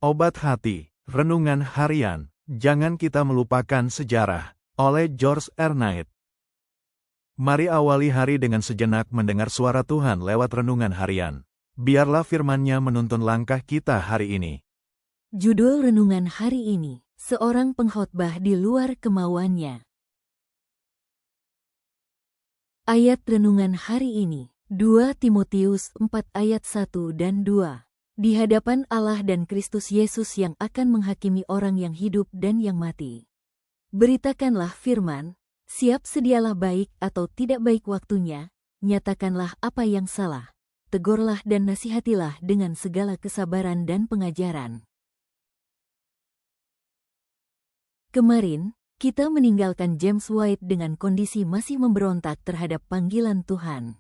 Obat Hati, Renungan Harian, Jangan Kita Melupakan Sejarah, oleh George R. Knight. Mari awali hari dengan sejenak mendengar suara Tuhan lewat renungan harian. Biarlah firman-Nya menuntun langkah kita hari ini. Judul renungan hari ini, seorang pengkhotbah di luar kemauannya. Ayat renungan hari ini, 2 Timotius 4 ayat 1 dan 2. Di hadapan Allah dan Kristus Yesus yang akan menghakimi orang yang hidup dan yang mati. Beritakanlah firman, siap sedialah baik atau tidak baik waktunya, nyatakanlah apa yang salah, tegurlah dan nasihatilah dengan segala kesabaran dan pengajaran. Kemarin, kita meninggalkan James White dengan kondisi masih memberontak terhadap panggilan Tuhan.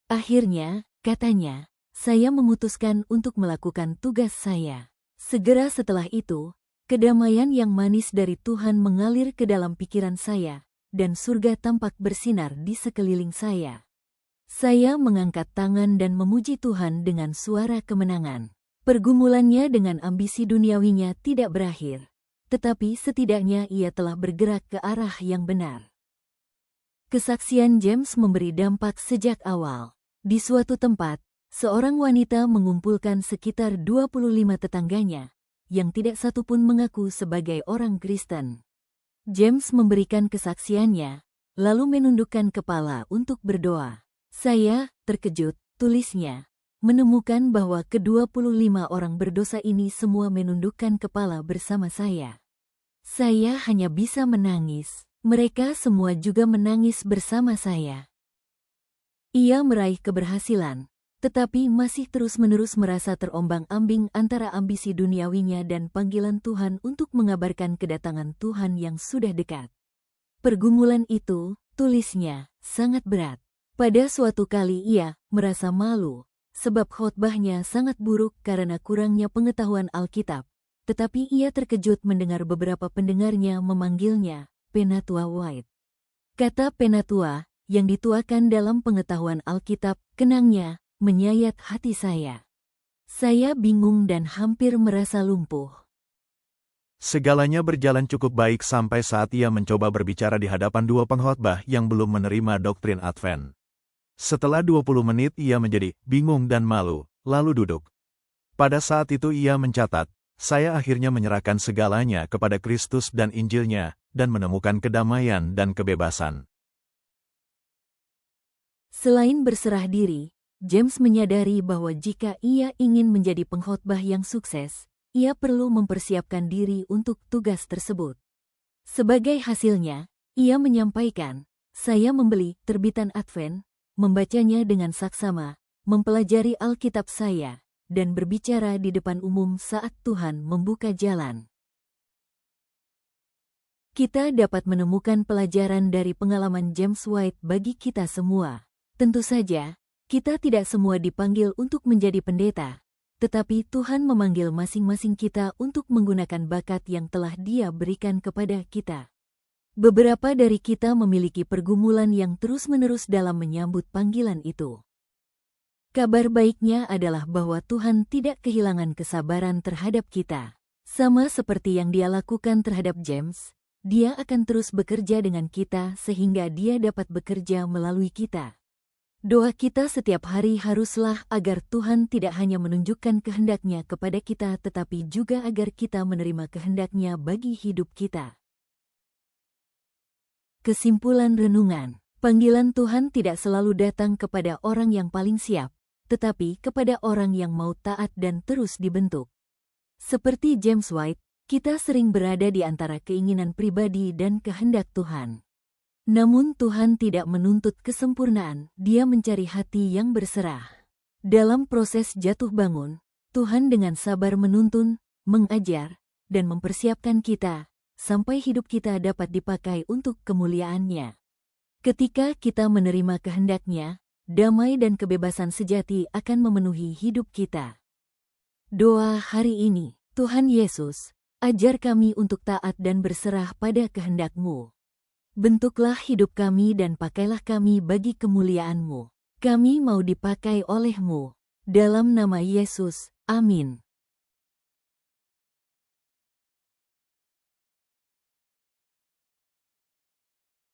Akhirnya, katanya, saya memutuskan untuk melakukan tugas saya. Segera setelah itu, kedamaian yang manis dari Tuhan mengalir ke dalam pikiran saya, dan surga tampak bersinar di sekeliling saya. Saya mengangkat tangan dan memuji Tuhan dengan suara kemenangan. Pergumulannya dengan ambisi duniawinya tidak berakhir, tetapi setidaknya ia telah bergerak ke arah yang benar. Kesaksian James memberi dampak sejak awal. Di suatu tempat, seorang wanita mengumpulkan sekitar 25 tetangganya, yang tidak satu pun mengaku sebagai orang Kristen. James memberikan kesaksiannya, lalu menundukkan kepala untuk berdoa. Saya terkejut, tulisnya, menemukan bahwa ke-25 orang berdosa ini semua menundukkan kepala bersama saya. Saya hanya bisa menangis, mereka semua juga menangis bersama saya. Ia meraih keberhasilan, tetapi masih terus-menerus merasa terombang-ambing antara ambisi duniawinya dan panggilan Tuhan untuk mengabarkan kedatangan Tuhan yang sudah dekat. Pergumulan itu, tulisnya, sangat berat. Pada suatu kali ia merasa malu, sebab khotbahnya sangat buruk karena kurangnya pengetahuan Alkitab, tetapi ia terkejut mendengar beberapa pendengarnya memanggilnya Penatua White. Kata Penatua, yang dituakan dalam pengetahuan Alkitab, kenangnya, menyayat hati saya. Saya bingung dan hampir merasa lumpuh. Segalanya berjalan cukup baik sampai saat ia mencoba berbicara di hadapan dua pengkhotbah yang belum menerima doktrin Advent. Setelah 20 menit ia menjadi bingung dan malu, lalu duduk. Pada saat itu ia mencatat, saya akhirnya menyerahkan segalanya kepada Kristus dan Injilnya, dan menemukan kedamaian dan kebebasan. Selain berserah diri, James menyadari bahwa jika ia ingin menjadi pengkhotbah yang sukses, ia perlu mempersiapkan diri untuk tugas tersebut. Sebagai hasilnya, ia menyampaikan, saya membeli terbitan Advent, membacanya dengan saksama, mempelajari Alkitab saya, dan berbicara di depan umum saat Tuhan membuka jalan. Kita dapat menemukan pelajaran dari pengalaman James White bagi kita semua. Tentu saja, kita tidak semua dipanggil untuk menjadi pendeta, tetapi Tuhan memanggil masing-masing kita untuk menggunakan bakat yang telah Dia berikan kepada kita. Beberapa dari kita memiliki pergumulan yang terus-menerus dalam menyambut panggilan itu. Kabar baiknya adalah bahwa Tuhan tidak kehilangan kesabaran terhadap kita. Sama seperti yang Dia lakukan terhadap James, Dia akan terus bekerja dengan kita sehingga Dia dapat bekerja melalui kita. Doa kita setiap hari haruslah agar Tuhan tidak hanya menunjukkan kehendak-Nya kepada kita tetapi juga agar kita menerima kehendak-Nya bagi hidup kita. Kesimpulan renungan, panggilan Tuhan tidak selalu datang kepada orang yang paling siap, tetapi kepada orang yang mau taat dan terus dibentuk. Seperti James White, kita sering berada di antara keinginan pribadi dan kehendak Tuhan. Namun Tuhan tidak menuntut kesempurnaan, Dia mencari hati yang berserah. Dalam proses jatuh bangun, Tuhan dengan sabar menuntun, mengajar, dan mempersiapkan kita, sampai hidup kita dapat dipakai untuk kemuliaan-Nya. Ketika kita menerima kehendak-Nya, damai dan kebebasan sejati akan memenuhi hidup kita. Doa hari ini, Tuhan Yesus, ajar kami untuk taat dan berserah pada kehendak-Mu. Bentuklah hidup kami dan pakailah kami bagi kemuliaan-Mu. Kami mau dipakai oleh-Mu. Dalam nama Yesus, amin.